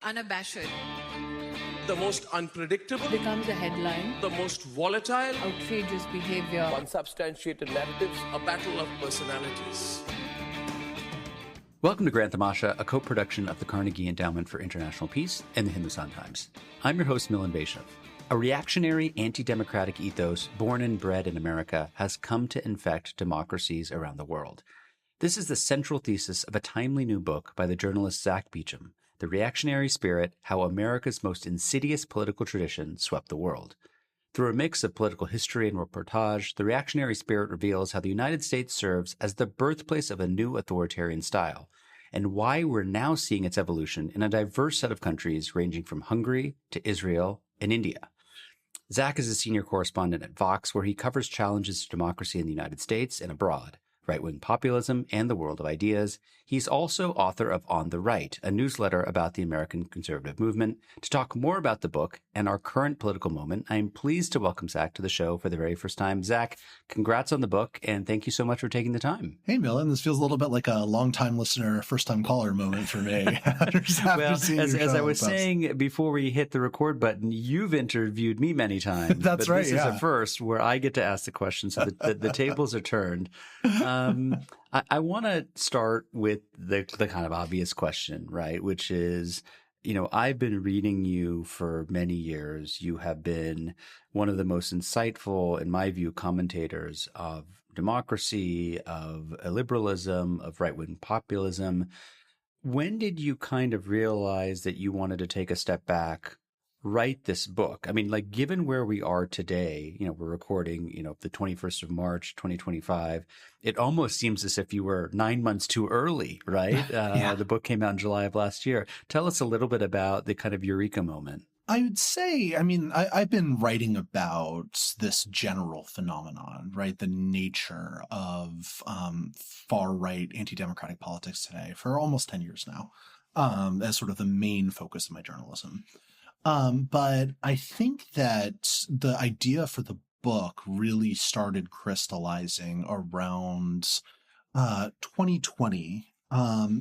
unabashed, the most unpredictable, becomes a headline, the most volatile, outrageous behavior, unsubstantiated narratives, a battle of personalities. Welcome to Grand Tamasha, a co-production of the Carnegie Endowment for International Peace and the Hindustan Times. I'm your host, Milan Beauchamp. A reactionary, anti-democratic ethos born and bred in America has come to infect democracies around the world. This is the central thesis of a timely new book by the journalist Zack Beauchamp, The Reactionary Spirit, How America's Most Insidious Political Tradition Swept the World. Through a mix of political history and reportage, The Reactionary Spirit reveals how the United States serves as the birthplace of a new authoritarian style, and why we're now seeing its evolution in a diverse set of countries ranging from Hungary to Israel and India. Zack is a senior correspondent at Vox, where he covers challenges to democracy in the United States and abroad, right-wing populism, and the world of ideas. He's also author of On the Right, a newsletter about the American conservative movement. To talk more about the book and our current political moment, I am pleased to welcome Zack to the show for the very first time. Zack, congrats on the book, and thank you so much for taking the time. Hey, Milan, this feels a little bit like a long-time listener, first-time caller moment for me. Well, as I was saying before we hit the record button, you've interviewed me many times. That's right, This is a first where I get to ask the question, so the tables are turned. I want to start with the kind of obvious question, right? Which is, I've been reading you for many years. You have been one of the most insightful, in my view, commentators of democracy, of liberalism, of right-wing populism. When did you kind of realize that you wanted to take a step back, write this book? I mean, given where we are today, we're recording, the 21st of March, 2025. It almost seems as if you were 9 months too early, right? Yeah. The book came out in July of last year. Tell us a little bit about the kind of eureka moment. I would say, I've been writing about this general phenomenon, right? The nature of far-right anti-democratic politics today for almost 10 years now, as sort of the main focus of my journalism. But I think that the idea for the book really started crystallizing around 2020.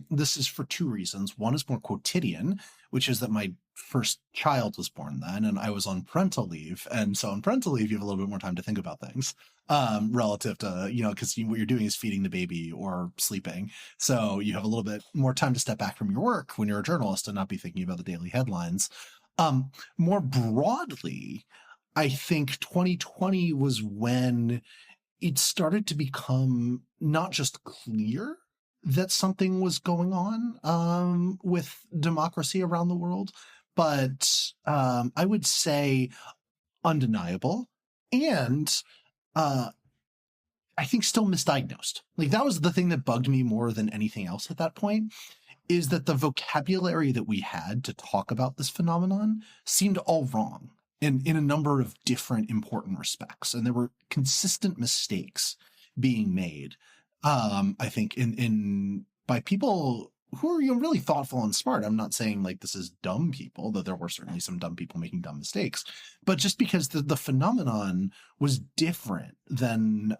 This is for two reasons. One is more quotidian, which is that my first child was born then, and I was on parental leave. And so on parental leave, you have a little bit more time to think about things, relative to, because what you're doing is feeding the baby or sleeping. So you have a little bit more time to step back from your work when you're a journalist and not be thinking about the daily headlines. More broadly, I think 2020 was when it started to become not just clear that something was going on with democracy around the world, but I would say undeniable and I think still misdiagnosed. That was the thing that bugged me more than anything else at that point, is that the vocabulary that we had to talk about this phenomenon seemed all wrong in a number of different important respects. And there were consistent mistakes being made, I think, by people who are really thoughtful and smart. I'm not saying this is dumb people, though there were certainly some dumb people making dumb mistakes, but just because the phenomenon was different than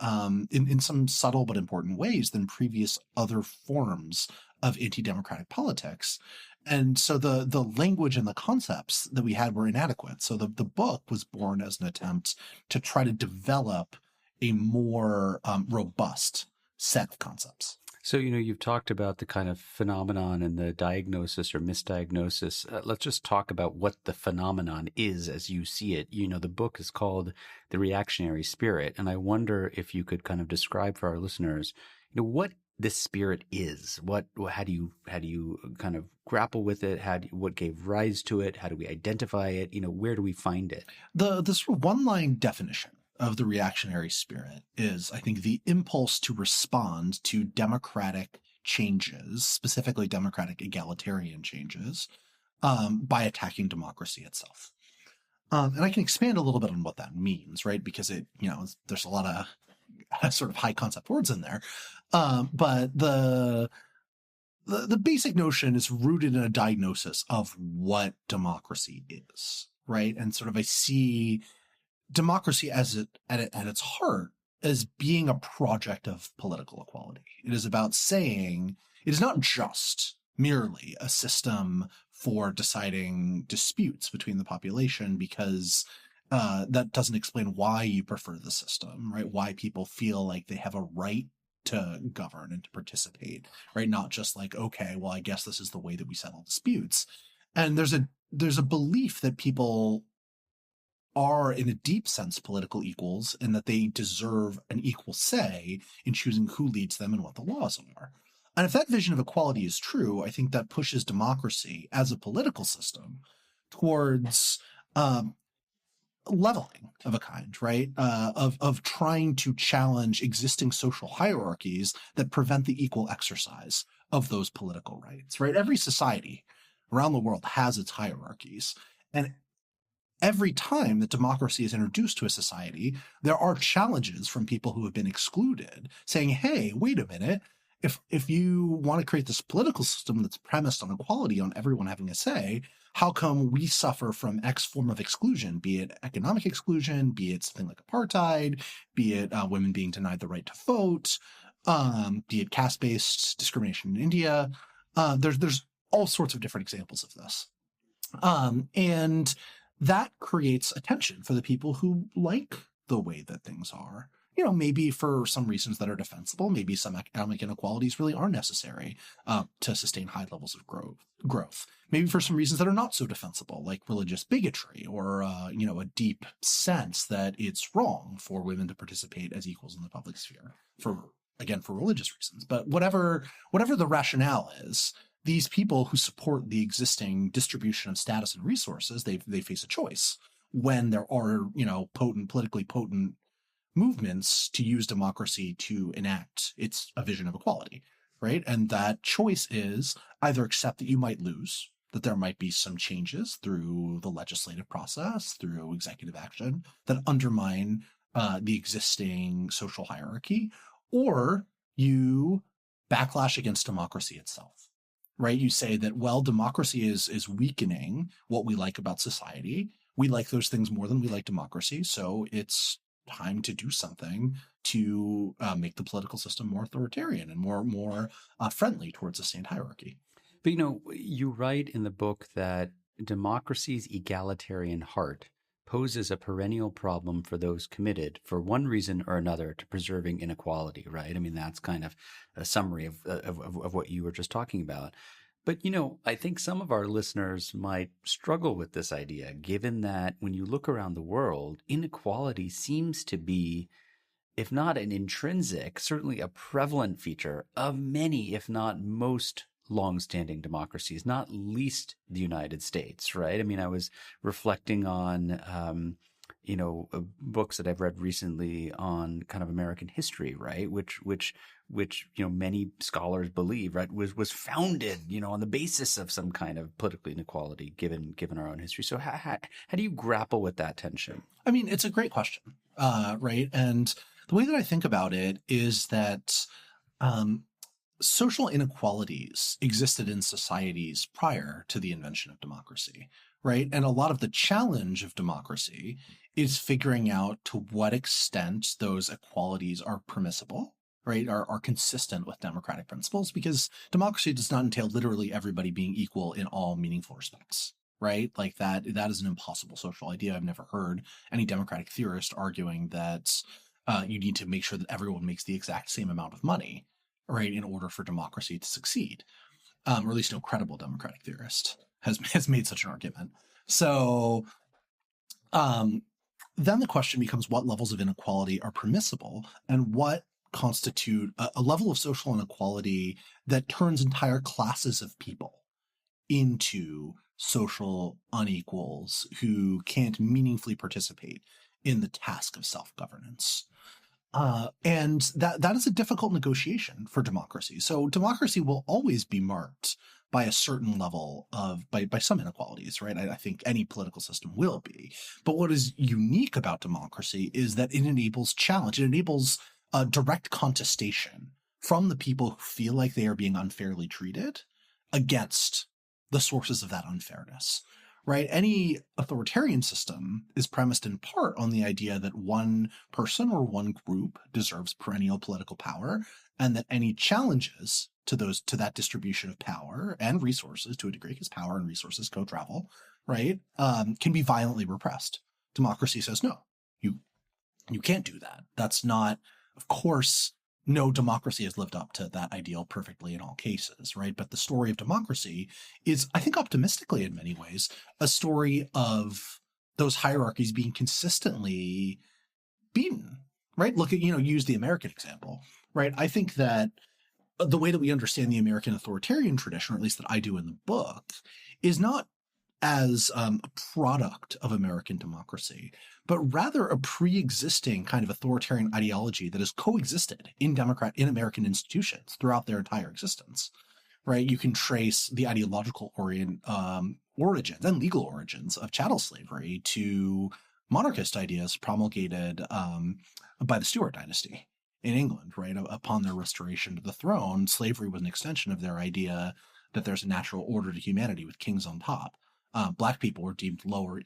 in some subtle but important ways than previous other forms of anti-democratic politics. And so the language and the concepts that we had were inadequate. So the book was born as an attempt to try to develop a more robust set of concepts. So, you've talked about the kind of phenomenon and the diagnosis or misdiagnosis. Let's just talk about what the phenomenon is as you see it. The book is called The Reactionary Spirit. And I wonder if you could kind of describe for our listeners, what this spirit is. How do you kind of grapple with it? What gave rise to it? How do we identify it? Where do we find it? The sort of one-line definition of the reactionary spirit is, I think, the impulse to respond to democratic changes, specifically democratic egalitarian changes, by attacking democracy itself. And I can expand a little bit on what that means, right? Because there's a lot of sort of high concept words in there. But the basic notion is rooted in a diagnosis of what democracy is, right? And sort of I see democracy at its heart as being a project of political equality. It is about saying it is not just merely a system for deciding disputes between the population, because that doesn't explain why you prefer the system, right? Why people feel like they have a right to govern and to participate, right? Not just like, okay, well, I guess this is the way that we settle disputes. And there's a belief that people are, in a deep sense, political equals, and that they deserve an equal say in choosing who leads them and what the laws are. And if that vision of equality is true, I think that pushes democracy as a political system towards leveling of a kind, right? Of trying to challenge existing social hierarchies that prevent the equal exercise of those political rights, right? Every society around the world has its hierarchies. And every time that democracy is introduced to a society, there are challenges from people who have been excluded saying, hey, wait a minute. If you want to create this political system that's premised on equality, on everyone having a say, how come we suffer from X form of exclusion, be it economic exclusion, be it something like apartheid, be it women being denied the right to vote, be it caste-based discrimination in India. There's all sorts of different examples of this. And that creates a tension for the people who like the way that things are. You know, maybe for some reasons that are defensible, maybe some economic inequalities really are necessary to sustain high levels of growth. Maybe for some reasons that are not so defensible, like religious bigotry or, a deep sense that it's wrong for women to participate as equals in the public sphere for religious reasons. But whatever the rationale is, these people who support the existing distribution of status and resources, they face a choice when there are, politically potent movements to use democracy to enact a vision of equality, right? And that choice is either accept that you might lose, that there might be some changes through the legislative process, through executive action that undermine the existing social hierarchy, or you backlash against democracy itself, right? You say that, well, democracy is weakening what we like about society. We like those things more than we like democracy, so it's time to do something to make the political system more authoritarian and more friendly towards sustained hierarchy. But, you write in the book that democracy's egalitarian heart poses a perennial problem for those committed, for one reason or another, to preserving inequality, right? I mean, that's kind of a summary of what you were just talking about. But, I think some of our listeners might struggle with this idea, given that when you look around the world, inequality seems to be, if not an intrinsic, certainly a prevalent feature of many, if not most, longstanding democracies, not least the United States, right? I mean, I was reflecting on, books that I've read recently on kind of American history, right? Which many scholars believe, right, was founded, on the basis of some kind of political inequality, given our own history. So how do you grapple with that tension? I mean, it's a great question, right? And the way that I think about it is that social inequalities existed in societies prior to the invention of democracy, right? And a lot of the challenge of democracy is figuring out to what extent those equalities are permissible, right, are consistent with democratic principles, because democracy does not entail literally everybody being equal in all meaningful respects, right? Like that is an impossible social idea. I've never heard any democratic theorist arguing that you need to make sure that everyone makes the exact same amount of money, right, in order for democracy to succeed. Or at least no credible democratic theorist has made such an argument. So then the question becomes, what levels of inequality are permissible, and what constitute a level of social inequality that turns entire classes of people into social unequals who can't meaningfully participate in the task of self-governance. And that is a difficult negotiation for democracy. So democracy will always be marked by a certain level by some inequalities, right? I think any political system will be. But what is unique about democracy is that it enables challenge. It enables direct contestation from the people who feel like they are being unfairly treated against the sources of that unfairness, right? Any authoritarian system is premised in part on the idea that one person or one group deserves perennial political power, and that any challenges to that distribution of power and resources to a degree, because power and resources co-travel, right, can be violently repressed. Democracy says, no, you can't do that. That's not, of course, no democracy has lived up to that ideal perfectly in all cases, right? But the story of democracy is, I think, optimistically in many ways, a story of those hierarchies being consistently beaten, right? Look at, use the American example, right? I think that the way that we understand the American authoritarian tradition, or at least that I do in the book, is not as a product of American democracy, but rather a pre-existing kind of authoritarian ideology that has coexisted in American institutions throughout their entire existence, right? You can trace the ideological origins and legal origins of chattel slavery to monarchist ideas promulgated by the Stuart dynasty in England, right? Upon their restoration to the throne, slavery was an extension of their idea that there's a natural order to humanity with kings on top. Black people were deemed lower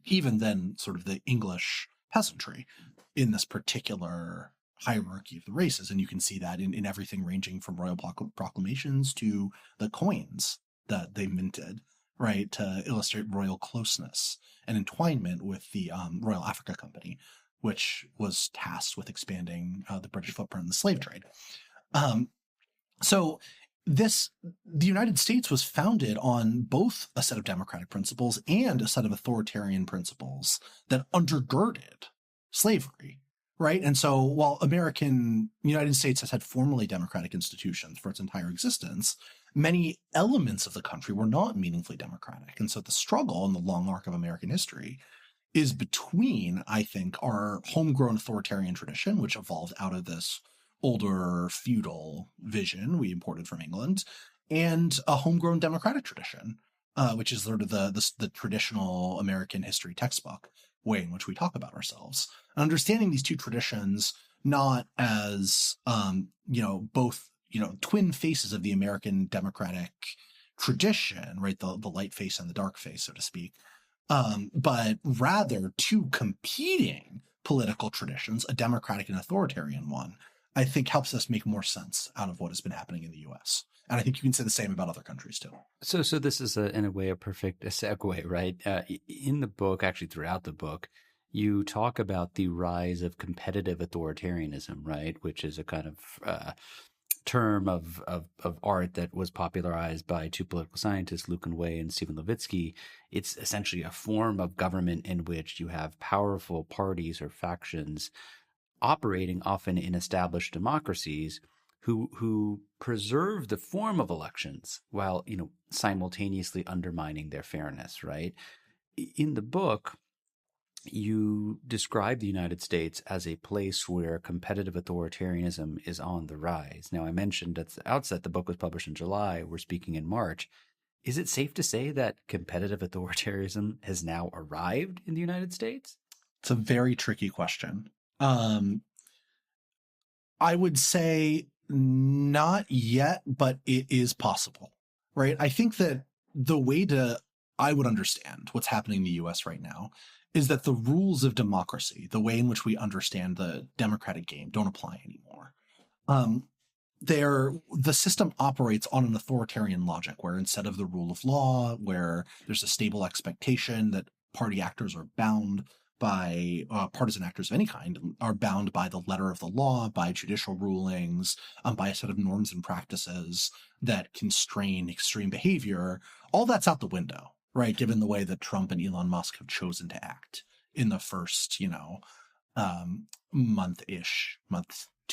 even than sort of the English peasantry in this particular hierarchy of the races. And you can see that in everything ranging from royal proclamations to the coins that they minted, right, to illustrate royal closeness and entwinement with the Royal Africa Company, which was tasked with expanding the British footprint in the slave trade. The United States was founded on both a set of democratic principles and a set of authoritarian principles that undergirded slavery, right? And so while United States has had formally democratic institutions for its entire existence, many elements of the country were not meaningfully democratic. And so the struggle in the long arc of American history is between, I think, our homegrown authoritarian tradition, which evolved out of this older feudal vision we imported from England, and a homegrown democratic tradition, which is sort of the traditional American history textbook way in which we talk about ourselves. Understanding these two traditions not as both twin faces of the American democratic tradition, right? The light face and the dark face, so to speak, but rather two competing political traditions, a democratic and authoritarian one, I think helps us make more sense out of what has been happening in the U.S. And I think you can say the same about other countries too. So this is in a way a perfect segue, right? In the book, actually throughout the book, you talk about the rise of competitive authoritarianism, right? Which is a kind of term of art that was popularized by two political scientists, Lucan Way and Stephen Levitsky. It's essentially a form of government in which you have powerful parties or factions operating often in established democracies who preserve the form of elections while, simultaneously undermining their fairness, right? In the book, you describe the United States as a place where competitive authoritarianism is on the rise. Now, I mentioned at the outset the book was published in July. We're speaking in March. Is it safe to say that competitive authoritarianism has now arrived in the United States? It's a very tricky question. I would say not yet, but it is possible, right? I think that the way I would understand what's happening in the US right now is that the rules of democracy, the way in which we understand the democratic game, don't apply anymore. The system operates on an authoritarian logic where instead of the rule of law, where there's a stable expectation that party actors are bound by partisan actors of any kind are bound by the letter of the law, by judicial rulings, by a set of norms and practices that constrain extreme behavior. All that's out the window, right? Given the way that Trump and Elon Musk have chosen to act in the first, 2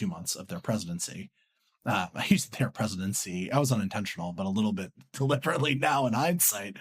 months of their presidency. I used their presidency. I was unintentional, but a little bit deliberately now in hindsight.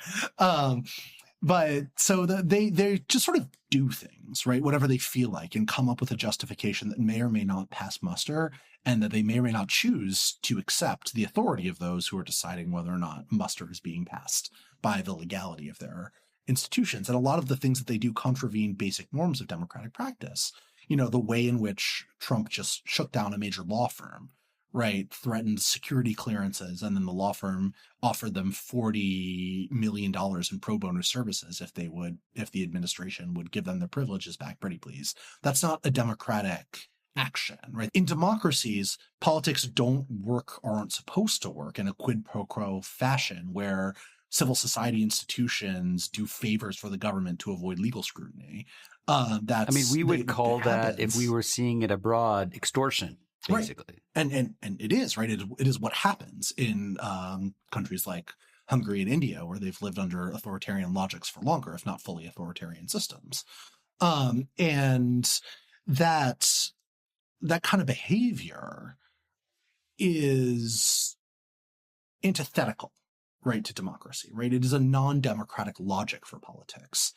But so they just sort of do things, right? Whatever they feel like, and come up with a justification that may or may not pass muster, and that they may or may not choose to accept the authority of those who are deciding whether or not muster is being passed by the legality of their institutions. And a lot of the things that they do contravene basic norms of democratic practice. The way in which Trump just shut down a major law firm, right, threatened security clearances, and then the law firm offered them $40 million in pro bono services if the administration would give them their privileges back, pretty please. That's not a democratic action, right? In democracies, politics don't work or aren't supposed to work in a quid pro quo fashion where civil society institutions do favors for the government to avoid legal scrutiny. We would call that, if we were seeing it abroad, extortion, basically. Right. And it is, right? It is what happens in countries like Hungary and India, where they've lived under authoritarian logics for longer, if not fully authoritarian systems. And that kind of behavior is antithetical, right, to democracy, right? It is a non-democratic logic for politics.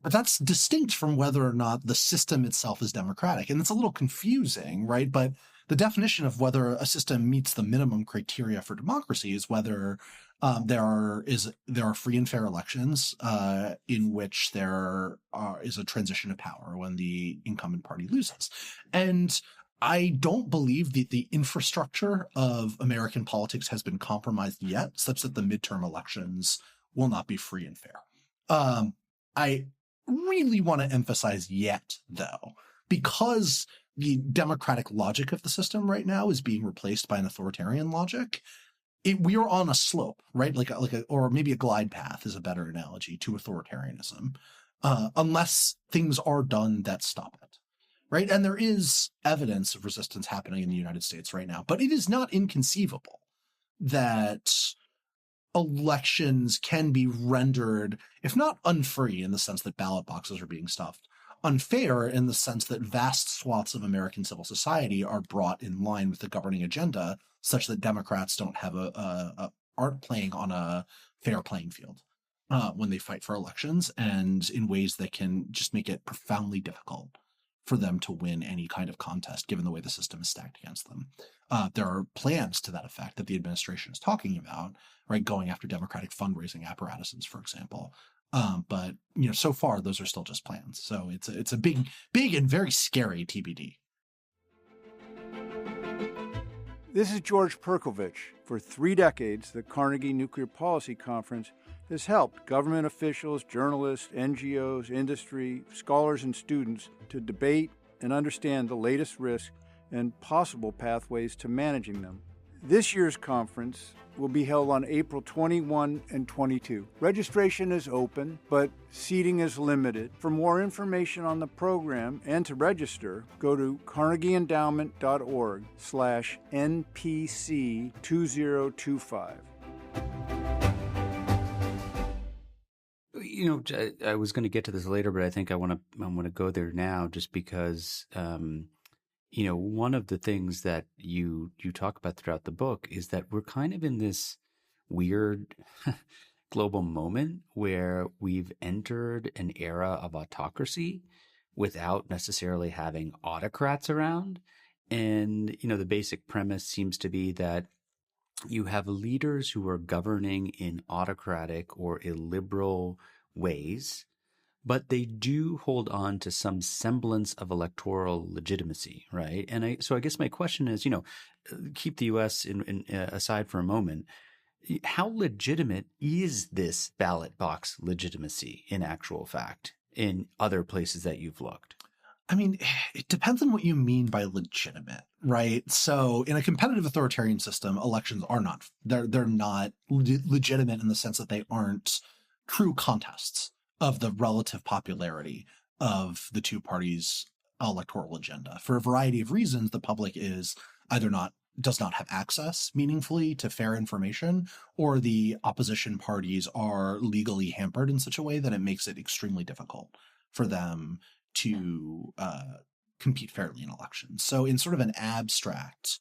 But that's distinct from whether or not the system itself is democratic. And it's a little confusing, right? But the definition of whether a system meets the minimum criteria for democracy is whether there are free and fair elections in which there is a transition of power when the incumbent party loses. And I don't believe that the infrastructure of American politics has been compromised yet, such that the midterm elections will not be free and fair. I really want to emphasize yet, though, because the democratic logic of the system right now is being replaced by an authoritarian logic. We are on a slope, right? Or maybe a glide path is a better analogy to authoritarianism, unless things are done that stop it, right? And there is evidence of resistance happening in the United States right now, but it is not inconceivable that elections can be rendered, if not unfree in the sense that ballot boxes are being stuffed, unfair in the sense that vast swaths of American civil society are brought in line with the governing agenda, such that Democrats don't have aren't playing on a fair playing field when they fight for elections, and in ways that can just make it profoundly difficult for them to win any kind of contest, given the way the system is stacked against them. There are plans to that effect that the administration is talking about, right? Going after Democratic fundraising apparatuses, for example. But so far those are still just plans. So it's a big and very scary TBD. This is George Perkovich. For 3 decades, the Carnegie Nuclear Policy Conference has helped government officials, journalists, NGOs, industry, scholars, and students to debate and understand the latest risks and possible pathways to managing them. This year's conference will be held on April 21 and 22. Registration is open, but seating is limited. For more information on the program and to register, go to carnegieendowment.org/NPC2025. I was going to get to this later, but I think I want to go there now, just because one of the things that you talk about throughout the book is that we're kind of in this weird global moment where we've entered an era of autocracy without necessarily having autocrats around. And, the basic premise seems to be that you have leaders who are governing in autocratic or illiberal ways, but they do hold on to some semblance of electoral legitimacy, right? And so I guess my question is, keep the U.S. aside for a moment. How legitimate is this ballot box legitimacy in actual fact in other places that you've looked? I mean, it depends on what you mean by legitimate, right? So in a competitive authoritarian system, elections are not, they're not legitimate in the sense that they aren't true contests of the relative popularity of the two parties' electoral agenda. For a variety of reasons, the public is either does not have access meaningfully to fair information, or the opposition parties are legally hampered in such a way that it makes it extremely difficult for them to compete fairly in elections. So in sort of an abstract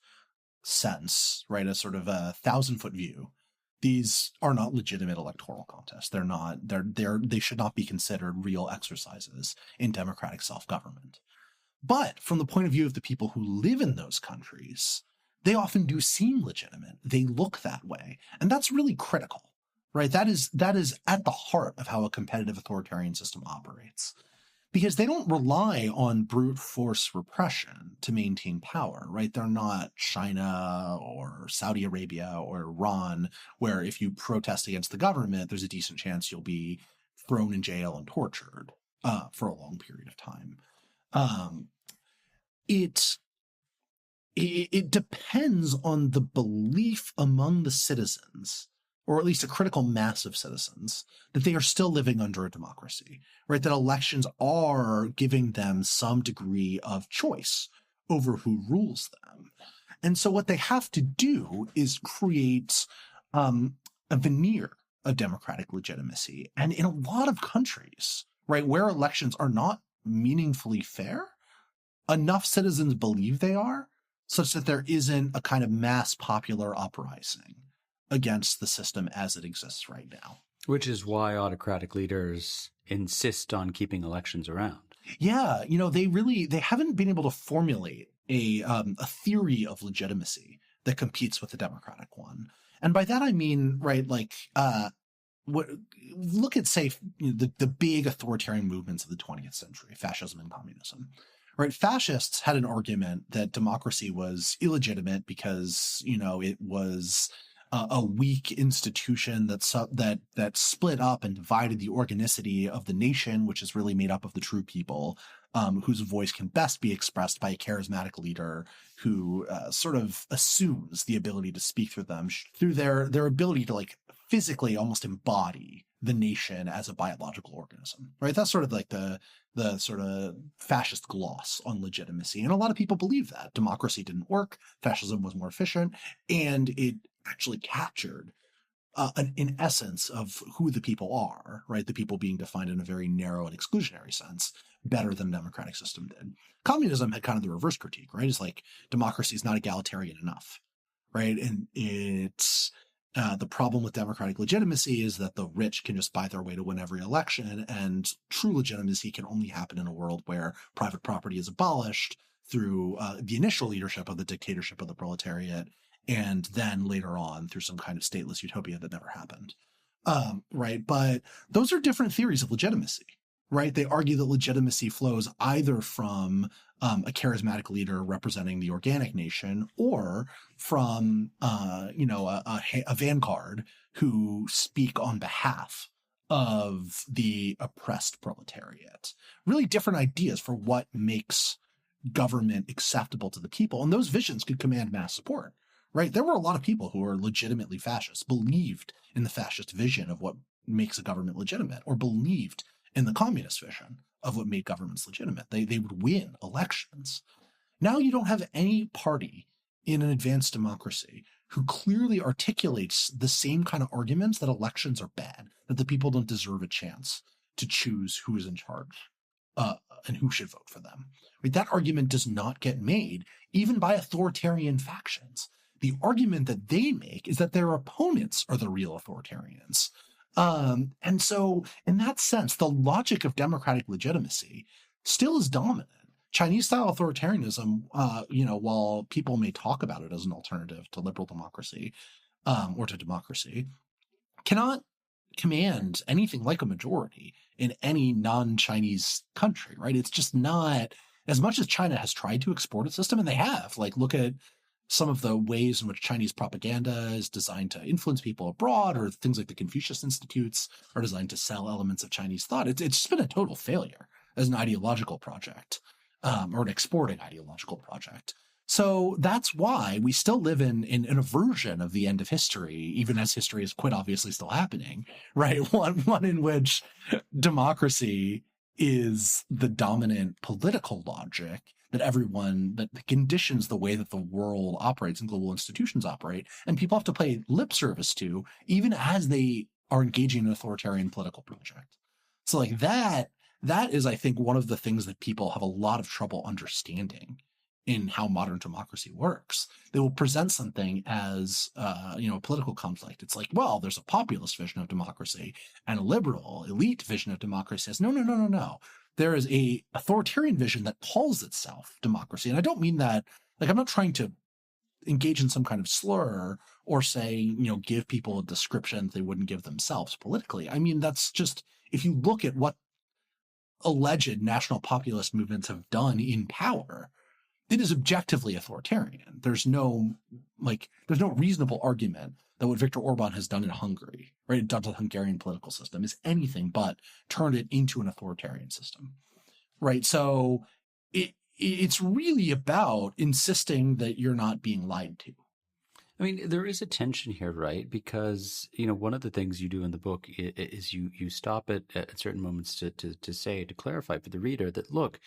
sense, right, a sort of a 1,000-foot view, these are not legitimate electoral contests. They should not be considered real exercises in democratic self-government. But from the point of view of the people who live in those countries, they often do seem legitimate. They look that way. And that's really critical, right? That is at the heart of how a competitive authoritarian system operates. Because they don't rely on brute force repression to maintain power, right? They're not China or Saudi Arabia or Iran, where if you protest against the government, there's a decent chance you'll be thrown in jail and tortured for a long period of time. it depends on the belief among the citizens, or at least a critical mass of citizens, that they are still living under a democracy, right? That elections are giving them some degree of choice over who rules them. And so what they have to do is create a veneer of democratic legitimacy. And in a lot of countries, right, where elections are not meaningfully fair, enough citizens believe they are, such that there isn't a kind of mass popular uprising against the system as it exists right now. Which is why autocratic leaders insist on keeping elections around. Yeah, they haven't been able to formulate a theory of legitimacy that competes with the democratic one. And by that I mean, right, look at, say, the big authoritarian movements of the 20th century, fascism and communism. Right, fascists had an argument that democracy was illegitimate because, it was a weak institution that split up and divided the organicity of the nation, which is really made up of the true people, whose voice can best be expressed by a charismatic leader who sort of assumes the ability to speak through them, through their ability to physically almost embody the nation as a biological organism, right? That's sort of the sort of fascist gloss on legitimacy. And a lot of people believe that democracy didn't work, fascism was more efficient, and it actually captured an essence of who the people are, right? The people being defined in a very narrow and exclusionary sense, better than the democratic system did. Communism had kind of the reverse critique, right? It's like democracy is not egalitarian enough, right? And it's the problem with democratic legitimacy is that the rich can just buy their way to win every election, and true legitimacy can only happen in a world where private property is abolished through the initial leadership of the dictatorship of the proletariat, and then later on through some kind of stateless utopia that never happened. Right? But those are different theories of legitimacy, right? They argue that legitimacy flows either from a charismatic leader representing the organic nation, or from a vanguard who speak on behalf of the oppressed proletariat. Really different ideas for what makes government acceptable to the people, and those visions could command mass support. Right? There were a lot of people who were legitimately fascist, believed in the fascist vision of what makes a government legitimate, or believed in the communist vision of what made governments legitimate. They would win elections. Now you don't have any party in an advanced democracy who clearly articulates the same kind of arguments that elections are bad, that the people don't deserve a chance to choose who is in charge and who should vote for them. Right? That argument does not get made even by authoritarian factions. The argument that they make is that their opponents are the real authoritarians. And so in that sense, the logic of democratic legitimacy still is dominant. Chinese-style authoritarianism, while people may talk about it as an alternative to liberal democracy or to democracy, cannot command anything like a majority in any non-Chinese country, right? It's just not, as much as China has tried to export its system, and they have, look at some of the ways in which Chinese propaganda is designed to influence people abroad, or things like the Confucius Institutes are designed to sell elements of Chinese thought. It's just been a total failure as an ideological project, or an exporting ideological project. So that's why we still live in a version of the end of history, even as history is quite obviously still happening, right? One in which democracy is the dominant political logic that conditions the way that the world operates and global institutions operate, and people have to pay lip service to, even as they are engaging in an authoritarian political project. So that is, I think, one of the things that people have a lot of trouble understanding in how modern democracy works. They will present something as a political conflict. It's like, well, there's a populist vision of democracy and a liberal elite vision of democracy. It's no. There is a authoritarian vision that calls itself democracy. And I don't mean that, I'm not trying to engage in some kind of slur or say, give people a description they wouldn't give themselves politically. I mean, that's just, if you look at what alleged national populist movements have done in power, it is objectively authoritarian. There's no reasonable argument that what Viktor Orban has done in Hungary, right, done to the Hungarian political system, is anything but turned it into an authoritarian system, right? So it's really about insisting that you're not being lied to. I mean, there is a tension here, right? Because, one of the things you do in the book is you stop at certain moments to clarify for the reader that, look,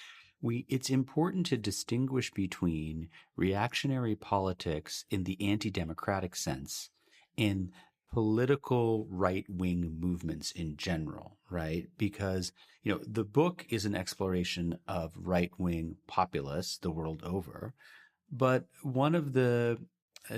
it's important to distinguish between reactionary politics in the anti-democratic sense and political right-wing movements in general, right? Because, the book is an exploration of right-wing populists the world over. But one of the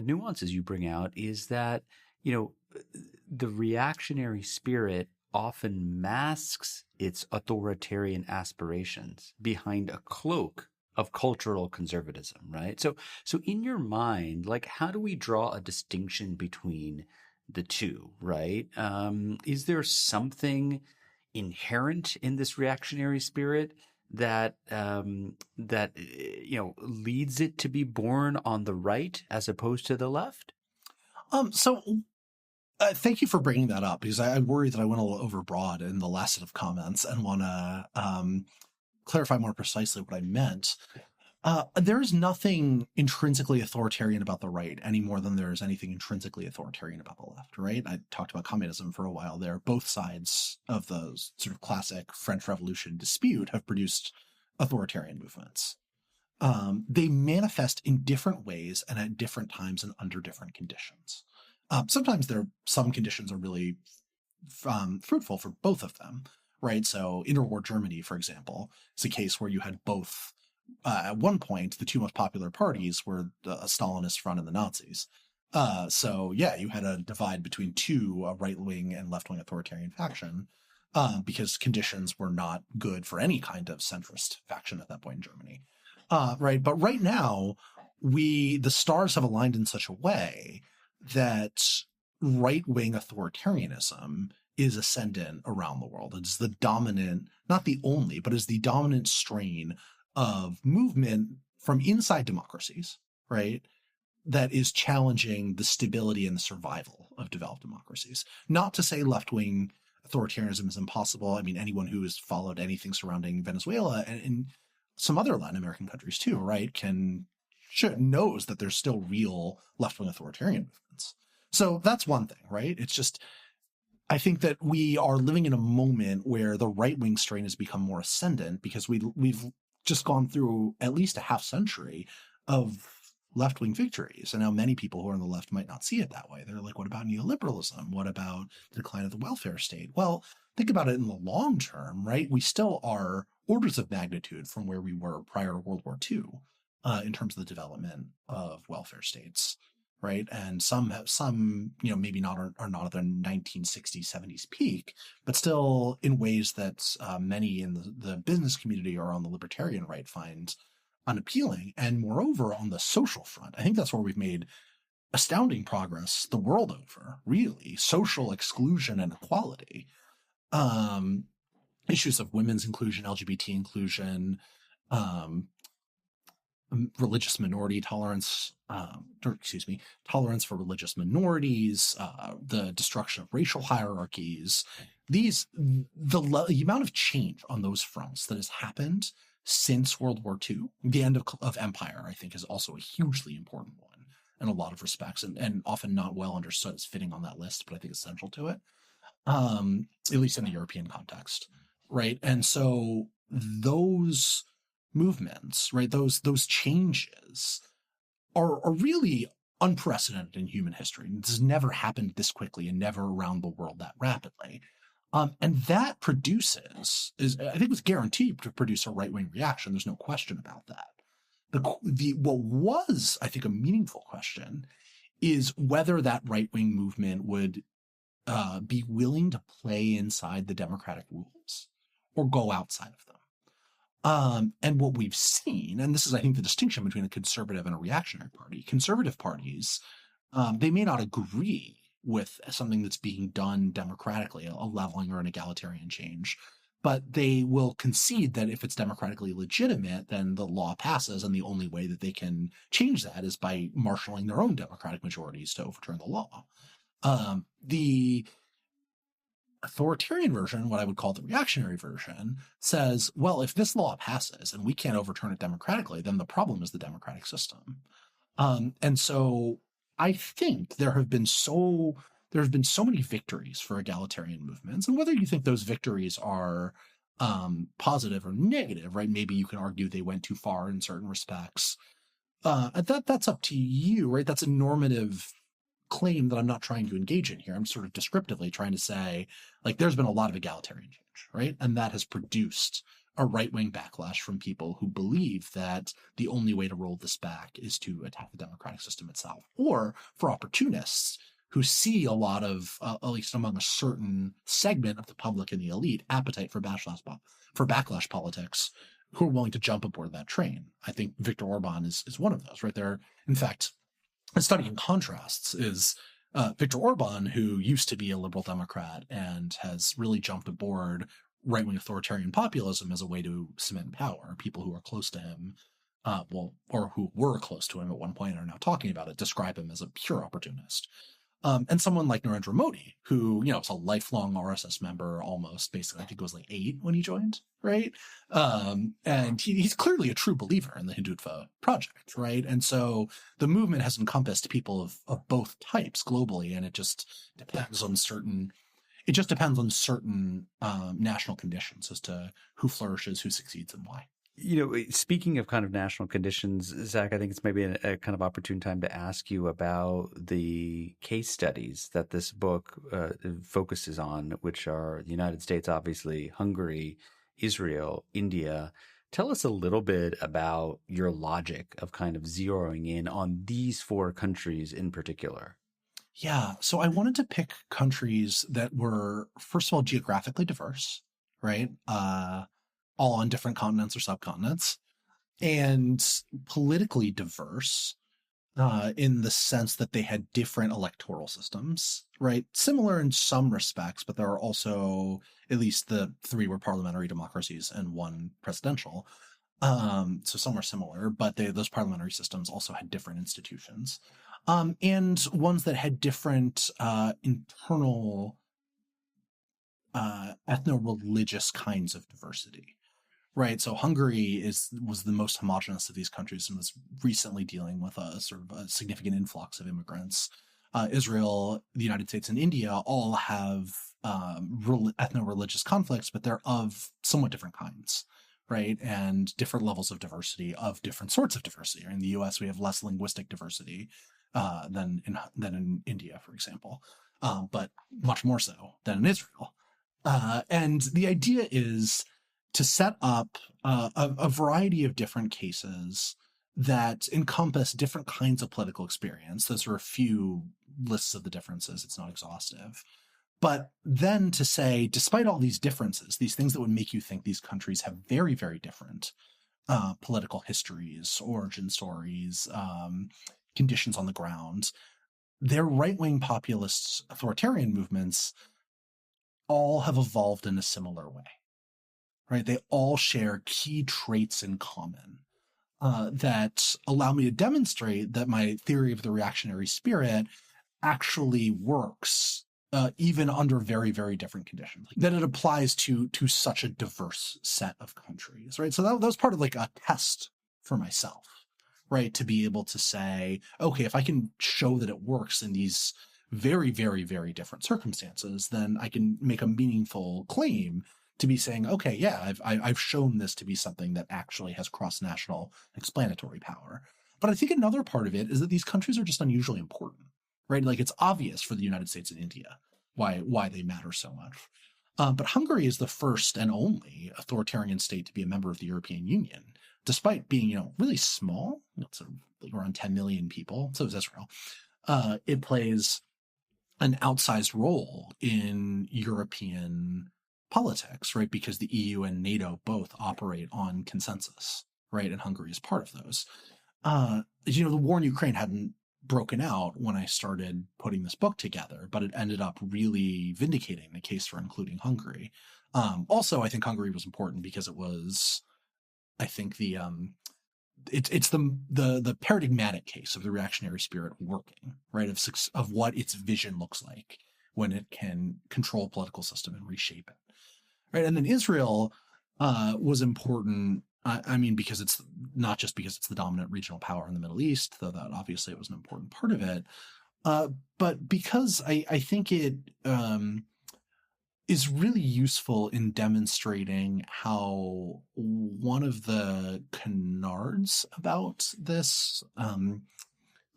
nuances you bring out is that, the reactionary spirit often masks its authoritarian aspirations behind a cloak of cultural conservatism, right? So in your mind, like, how do we draw a distinction between the two, right? Is there something inherent in this reactionary spirit that leads it to be born on the right as opposed to the left? Thank you for bringing that up, because I worry that I went a little overbroad in the last set of comments and want to clarify more precisely what I meant. There's nothing intrinsically authoritarian about the right any more than there's anything intrinsically authoritarian about the left, right? I talked about communism for a while there. Both sides of the sort of classic French Revolution dispute have produced authoritarian movements. They manifest in different ways and at different times and under different conditions. Sometimes some conditions are really fruitful for both of them, right? So interwar Germany, for example, is a case where you had both. At one point, the two most popular parties were the Stalinist Front and the Nazis. You had a divide between a right-wing and left-wing authoritarian faction, because conditions were not good for any kind of centrist faction at that point in Germany. Right. But right now, the stars have aligned in such a way that right-wing authoritarianism is ascendant around the world. It's the dominant, not the only, but is the dominant strain of movement from inside democracies, right, that is challenging the stability and the survival of developed democracies. Not to say left-wing authoritarianism is impossible. I mean, anyone who has followed anything surrounding Venezuela and some other Latin American countries too, right, knows that there's still real left-wing authoritarian movements. So that's one thing, right? It's just, I think that we are living in a moment where the right-wing strain has become more ascendant because we've just gone through at least a half century of left-wing victories. And now many people who are on the left might not see it that way. They're like, what about neoliberalism? What about the decline of the welfare state? Well, think about it in the long term, right? We still are orders of magnitude from where we were prior to World War II in terms of the development of welfare states, right? And some maybe are not at their 1960s, 70s peak, but still in ways that many in the business community or on the libertarian right find unappealing. And moreover, on the social front, I think that's where we've made astounding progress the world over, really. Social exclusion and equality. Issues of women's inclusion, LGBT inclusion, religious minority tolerance, tolerance for religious minorities, the destruction of racial hierarchies. The amount of change on those fronts that has happened since World War II, the end of empire, I think, is also a hugely important one in a lot of respects, and often not well understood as fitting on that list, but I think it's central to it, at least in the European context, right? And so those movements, right, those changes are really unprecedented in human history. This has never happened this quickly and never around the world that rapidly. And that I think it's guaranteed to produce a right-wing reaction. There's no question about that. What was, I think, a meaningful question is whether that right-wing movement would be willing to play inside the democratic rules or go outside of them. And what we've seen, and this is, I think, the distinction between a conservative and a reactionary party. Conservative parties, they may not agree with something that's being done democratically, a leveling or an egalitarian change, but they will concede that if it's democratically legitimate, then the law passes, and the only way that they can change that is by marshaling their own democratic majorities to overturn the law. authoritarian version, what I would call the reactionary version, says, well, if this law passes and we can't overturn it democratically, then the problem is the democratic system. And so I think there have been so many victories for egalitarian movements, and whether you think those victories are positive or negative, right? Maybe you can argue they went too far in certain respects. That's up to you, right? That's a normative claim that I'm not trying to engage in here. I'm sort of descriptively trying to say, like, there's been a lot of egalitarian change, right? And that has produced a right-wing backlash from people who believe that the only way to roll this back is to attack the democratic system itself, or for opportunists who see a lot of, at least among a certain segment of the public and the elite, appetite for backlash politics, who are willing to jump aboard that train. I think Viktor Orban is one of those, right? There, in fact, a study in contrasts is Viktor Orban, who used to be a liberal Democrat and has really jumped aboard right-wing authoritarian populism as a way to cement power. People who are close to him, or who were close to him at one point and are now talking about it, describe him as a pure opportunist. And someone like Narendra Modi, who, is a lifelong RSS member, almost, basically, I think it was like 8 when he joined, right? And he's clearly a true believer in the Hindutva project, right? And so the movement has encompassed people of both types globally, and it just depends on certain national conditions as to who flourishes, who succeeds, and why. Speaking of kind of national conditions, Zack, I think it's maybe a kind of opportune time to ask you about the case studies that this book focuses on, which are the United States, obviously, Hungary, Israel, India. Tell us a little bit about your logic of kind of zeroing in on these 4 countries in particular. Yeah, so I wanted to pick countries that were, first of all, geographically diverse, right? All on different continents or subcontinents, and politically diverse in the sense that they had different electoral systems, right? Similar in some respects, but there are also, at least the 3 were parliamentary democracies and 1 presidential. So some are similar, but those parliamentary systems also had different institutions. And ones that had different internal ethno-religious kinds of diversity. Right, so Hungary was the most homogenous of these countries and was recently dealing with a sort of a significant influx of immigrants. Israel, the United States, and India all have ethno-religious conflicts, but they're of somewhat different kinds, right? And different levels of diversity, of different sorts of diversity. In the U.S., we have less linguistic diversity than in India, for example, but much more so than in Israel. And the idea is to set up a variety of different cases that encompass different kinds of political experience. Those are a few lists of the differences. It's not exhaustive. But then to say, despite all these differences, these things that would make you think these countries have very, very different political histories, origin stories, conditions on the ground, their right-wing populist authoritarian movements all have evolved in a similar way. Right, they all share key traits in common that allow me to demonstrate that my theory of the reactionary spirit actually works even under very, very different conditions. That it applies to such a diverse set of countries, right? So that was part of like a test for myself, right? To be able to say, okay, if I can show that it works in these very, very, very different circumstances, then I can make a meaningful claim to be saying, okay, yeah, I've shown this to be something that actually has cross-national explanatory power. But I think another part of it is that these countries are just unusually important, right? Like, it's obvious for the United States and India why they matter so much. But Hungary is the first and only authoritarian state to be a member of the European Union, despite being, really small. It's around 10 million people. So is Israel. It plays an outsized role in European politics, right? Because the EU and NATO both operate on consensus, right? And Hungary is part of those. The war in Ukraine hadn't broken out when I started putting this book together, but it ended up really vindicating the case for including Hungary. Also, I think Hungary was important because it was, I think, it's the paradigmatic case of the reactionary spirit working, right? Of what its vision looks like when it can control a political system and reshape it. Right. And then Israel was important. I mean, because it's not just because it's the dominant regional power in the Middle East, though that obviously it was an important part of it, but because I think it is really useful in demonstrating how one of the canards about this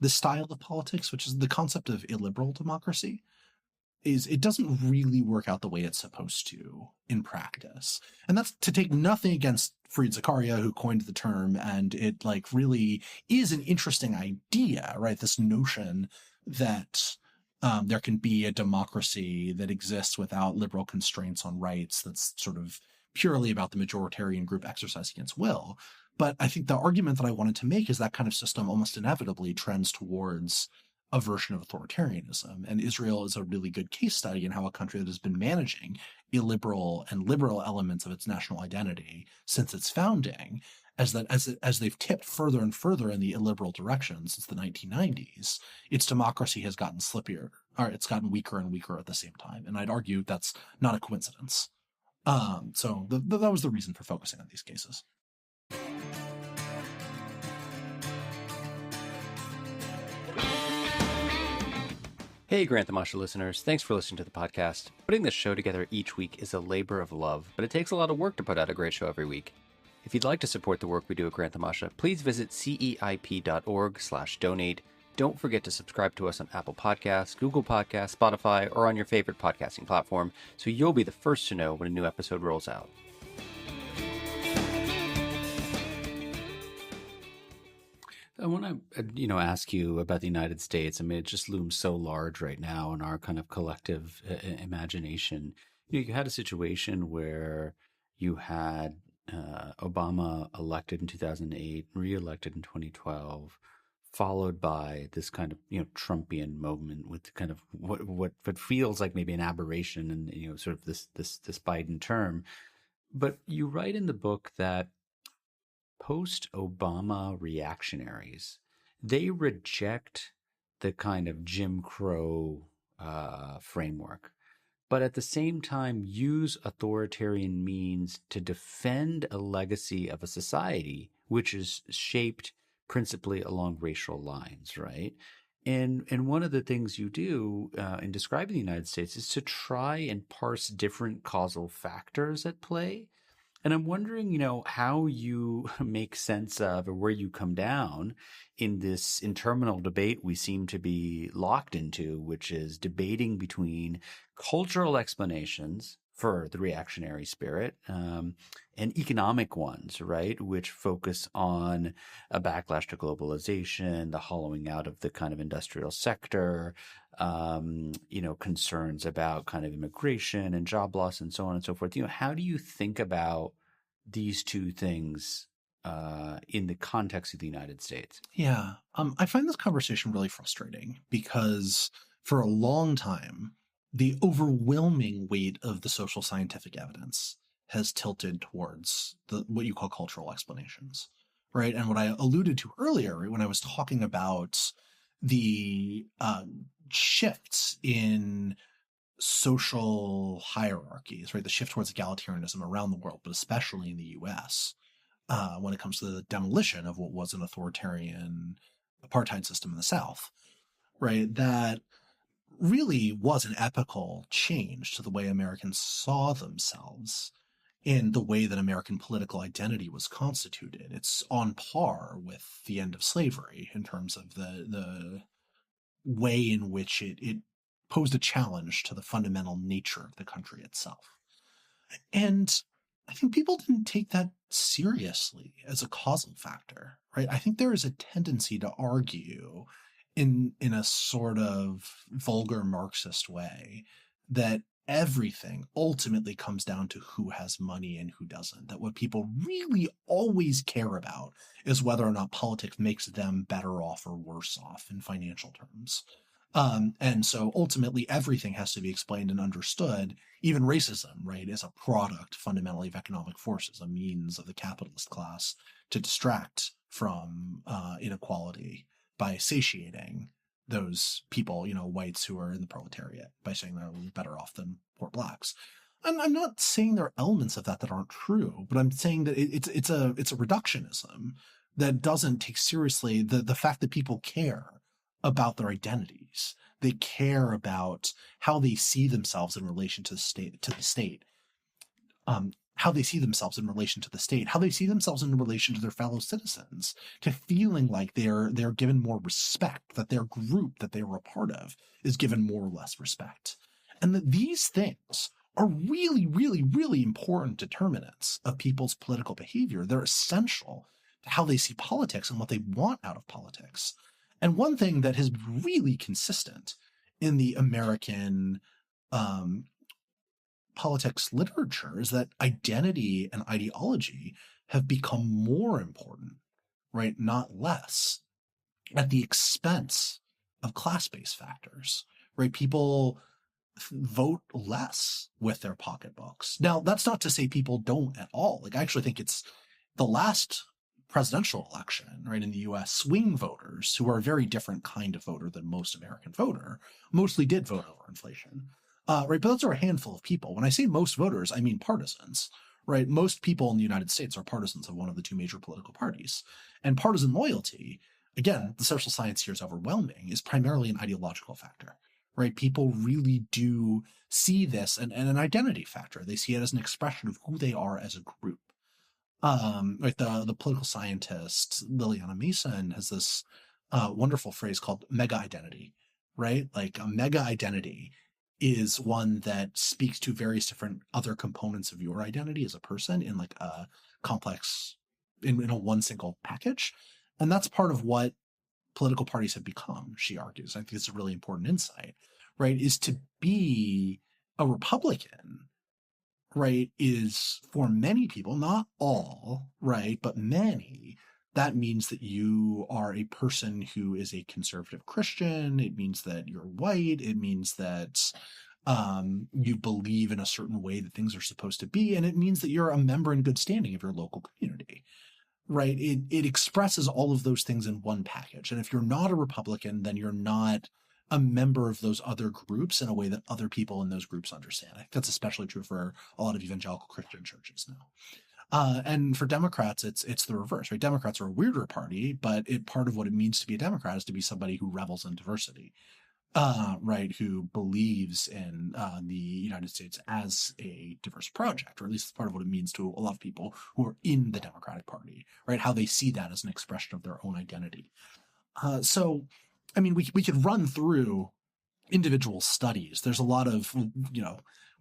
style of politics, which is the concept of illiberal democracy, is it doesn't really work out the way it's supposed to in practice. And that's to take nothing against Fareed Zakaria, who coined the term, and it like really is an interesting idea, right? This notion that there can be a democracy that exists without liberal constraints on rights, that's sort of purely about the majoritarian group exercising its will. But I think the argument that I wanted to make is that kind of system almost inevitably trends towards a version of authoritarianism. And Israel is a really good case study in how a country that has been managing illiberal and liberal elements of its national identity since its founding, as they've tipped further and further in the illiberal direction since the 1990s, its democracy has gotten slippier, or it's gotten weaker and weaker at the same time. And I'd argue that's not a coincidence. So that was the reason for focusing on these cases. Hey, Grant the Masha listeners. Thanks for listening to the podcast. Putting this show together each week is a labor of love, but it takes a lot of work to put out a great show every week. If you'd like to support the work we do at Grant the Masha, please visit ceip.org/donate. Don't forget to subscribe to us on Apple Podcasts, Google Podcasts, Spotify, or on your favorite podcasting platform, so you'll be the first to know when a new episode rolls out. I want to, ask you about the United States. I mean, it just looms so large right now in our kind of collective imagination. You had a situation where you had Obama elected in 2008, re-elected in 2012, followed by this kind of, Trumpian moment with kind of what feels like maybe an aberration and, sort of this Biden term. But you write in the book that post-Obama reactionaries, they reject the kind of Jim Crow framework, but at the same time use authoritarian means to defend a legacy of a society which is shaped principally along racial lines, right? And one of the things you do in describing the United States is to try and parse different causal factors at play. And I'm wondering, how you make sense of, or where you come down in this interminable debate we seem to be locked into, which is debating between cultural explanations for the reactionary spirit and economic ones, right, which focus on a backlash to globalization, the hollowing out of the kind of industrial sector, concerns about kind of immigration and job loss and so on and so forth. How do you think about these two things in the context of the United States? Yeah, I find this conversation really frustrating because for a long time, the overwhelming weight of the social scientific evidence has tilted towards what you call cultural explanations, right? And what I alluded to earlier, right, when I was talking about the shifts in social hierarchies, right, the shift towards egalitarianism around the world, but especially in the U.S., when it comes to the demolition of what was an authoritarian apartheid system in the South, right, that really was an epical change to the way Americans saw themselves in the way that American political identity was constituted. It's on par with the end of slavery in terms of the way in which it posed a challenge to the fundamental nature of the country itself. And I think people didn't take that seriously as a causal factor, right? I think there is a tendency to argue in a sort of vulgar Marxist way that everything ultimately comes down to who has money and who doesn't, that what people really always care about is whether or not politics makes them better off or worse off in financial terms. And so ultimately everything has to be explained and understood. Even racism, right, is a product fundamentally of economic forces, a means of the capitalist class to distract from inequality by satiating those people, whites who are in the proletariat, by saying they're better off than poor blacks. I'm not saying there are elements of that aren't true, but I'm saying that it's a reductionism that doesn't take seriously the fact that people care about their identities. They care about how they see themselves in relation to the state, how they see themselves in relation to the state, how they see themselves in relation to their fellow citizens, to feeling like they're given more respect, that their group that they were a part of is given more or less respect. And that these things are really, really, really important determinants of people's political behavior. They're essential to how they see politics and what they want out of politics. And one thing that has been really consistent in the American politics literature is that identity and ideology have become more important, right? Not less, at the expense of class-based factors, right? People vote less with their pocketbooks. Now, that's not to say people don't at all. I actually think it's the last presidential election, right, in the U.S., swing voters, who are a very different kind of voter than most American voter, mostly did vote over inflation. Right, but those are a handful of people. When I say most voters, I mean partisans, right? Most people in the United States are partisans of one of the two major political parties. And partisan loyalty, again, the social science here is overwhelming, is primarily an ideological factor, right? People really do see this and an identity factor. They see it as an expression of who they are as a group. Like the political scientist Liliana Mason has this wonderful phrase called mega identity, right? Like a mega identity is one that speaks to various different other components of your identity as a person in like a complex, in a one single package. And that's part of what political parties have become, she argues. I think it's a really important insight, right? Is to be a Republican, right, is for many people, not all, right, but many, that means that you are a person who is a conservative Christian. It means that you're white. It means that you believe in a certain way that things are supposed to be. And it means that you're a member in good standing of your local community, right? It expresses all of those things in one package. And if you're not a Republican, then you're not a member of those other groups in a way that other people in those groups understand. I think that's especially true for a lot of evangelical Christian churches now. And for Democrats, it's the reverse, right? Democrats are a weirder party, but part of what it means to be a Democrat is to be somebody who revels in diversity, right? Who believes in the United States as a diverse project, or at least it's part of what it means to a lot of people who are in the Democratic Party, right? How they see that as an expression of their own identity. So, I mean, we could run through individual studies. There's a lot of,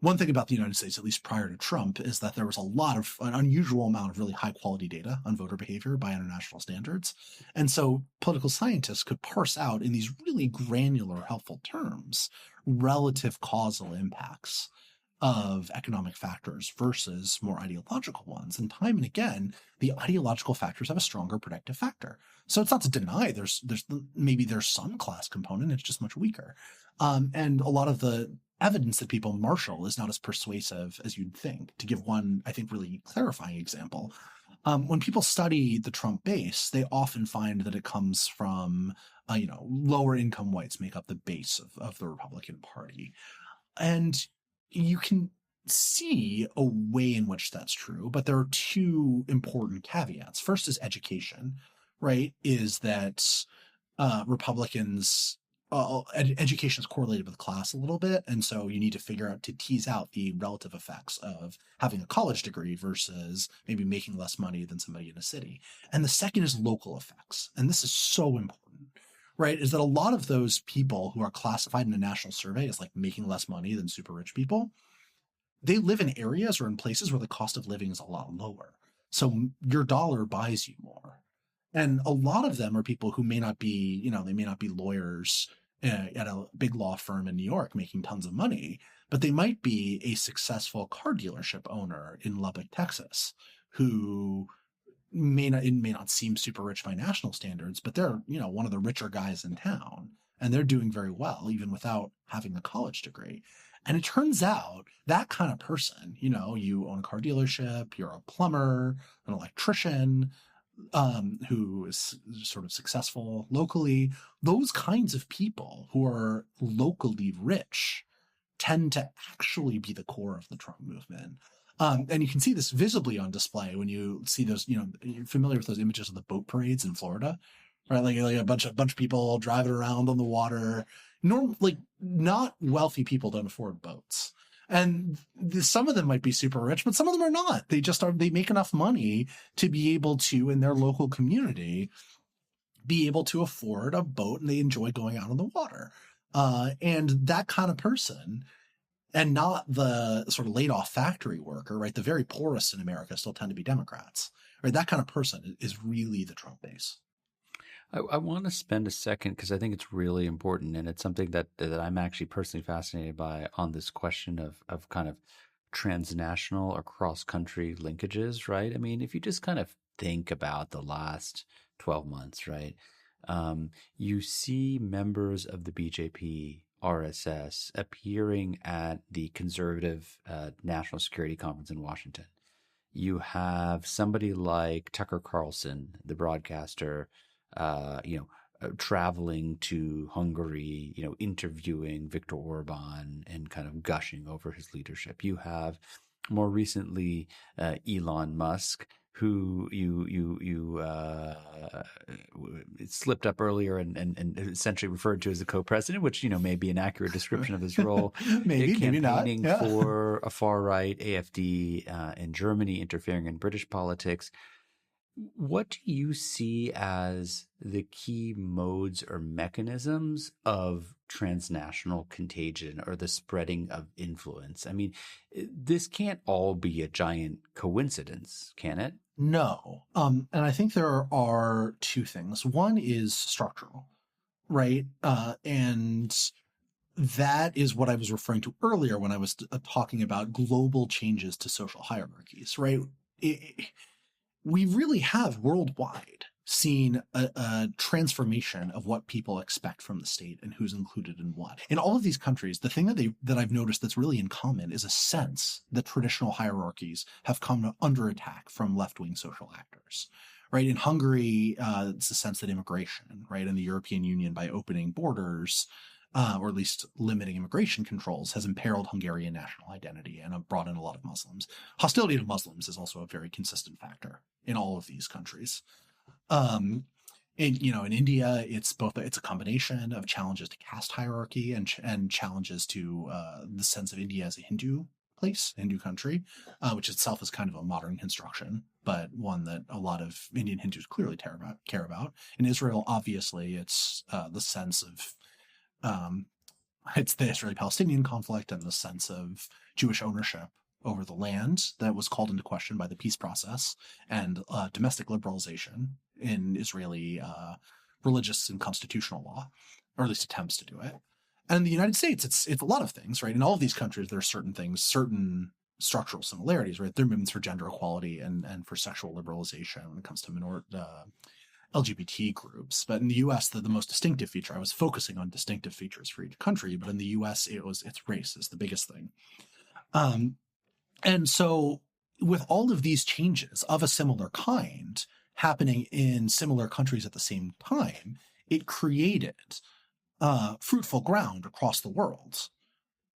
one thing about the United States, at least prior to Trump, is that there was an unusual amount of really high quality data on voter behavior by international standards. And so political scientists could parse out in these really granular, helpful terms, relative causal impacts of economic factors versus more ideological ones. And time and again, the ideological factors have a stronger predictive factor. So it's not to deny there's some class component, it's just much weaker. And a lot of the evidence that people marshal is not as persuasive as you'd think. To give one, I think, really clarifying example, when people study the Trump base, they often find that it comes from, lower income whites make up the base of the Republican Party. And you can see a way in which that's true, but there are two important caveats. First is education, right? Is that Republicans, education is correlated with class a little bit. And so you need to figure out to tease out the relative effects of having a college degree versus maybe making less money than somebody in a city. And the second is local effects. And this is so important, right? Is that a lot of those people who are classified in a national survey as like making less money than super rich people, they live in areas or in places where the cost of living is a lot lower. So your dollar buys you more. And a lot of them are people who may not be, they may not be lawyers at a big law firm in New York making tons of money, but they might be a successful car dealership owner in Lubbock, Texas, who it may not seem super rich by national standards, but they're, one of the richer guys in town, and they're doing very well, even without having a college degree. And it turns out that kind of person, you own a car dealership, you're a plumber, an electrician, who is sort of successful locally, those kinds of people who are locally rich tend to actually be the core of the Trump movement. And you can see this visibly on display when you see those, you're familiar with those images of the boat parades in Florida, right? Like a bunch of people driving around on the water. Not wealthy people don't afford boats. And some of them might be super rich, but some of them are not. They make enough money to be able to, in their local community, be able to afford a boat, and they enjoy going out on the water. And that kind of person, and not the sort of laid off factory worker, right? The very poorest in America still tend to be Democrats, right? That kind of person is really the Trump base. I want to spend a second because I think it's really important, and it's something that I'm actually personally fascinated by on this question of kind of transnational or cross-country linkages, right? I mean, if you just kind of think about the last 12 months, right? You see members of the BJP, RSS appearing at the conservative National Security Conference in Washington. You have somebody like Tucker Carlson, the broadcaster, traveling to Hungary, interviewing Viktor Orban and kind of gushing over his leadership. You have more recently Elon Musk, who it slipped up earlier and essentially referred to as the co-president, which may be an accurate description of his role. maybe not. Campaigning for a far right AfD in Germany, interfering in British politics. What do you see as the key modes or mechanisms of transnational contagion or the spreading of influence? I mean, this can't all be a giant coincidence, can it? No. And I think there are two things. One is structural, right? And that is what I was referring to earlier when I was talking about global changes to social hierarchies, right? We really have worldwide seen a transformation of what people expect from the state and who's included in what. In all of these countries, the thing that I've noticed that's really in common is a sense that traditional hierarchies have come under attack from left-wing social actors. Right? In Hungary, it's a sense that immigration, right, and the European Union, by opening borders, or at least limiting immigration controls, has imperiled Hungarian national identity and have brought in a lot of Muslims. Hostility to Muslims is also a very consistent factor in all of these countries. In India, it's a combination of challenges to caste hierarchy and challenges to the sense of India as a Hindu country, which itself is kind of a modern construction, but one that a lot of Indian Hindus clearly care about. In Israel, obviously, it's the sense of it's the Israeli-Palestinian conflict and the sense of Jewish ownership over the land that was called into question by the peace process, and domestic liberalization in Israeli religious and constitutional law, or at least attempts to do it. And in the United States, it's a lot of things, right? In all of these countries, there are certain structural similarities, right? There are movements for gender equality and for sexual liberalization when it comes to LGBT groups. But in the U.S., the most distinctive feature, I was focusing on distinctive features for each country, but in the U.S., it's race is the biggest thing. And so with all of these changes of a similar kind happening in similar countries at the same time, it created fruitful ground across the world,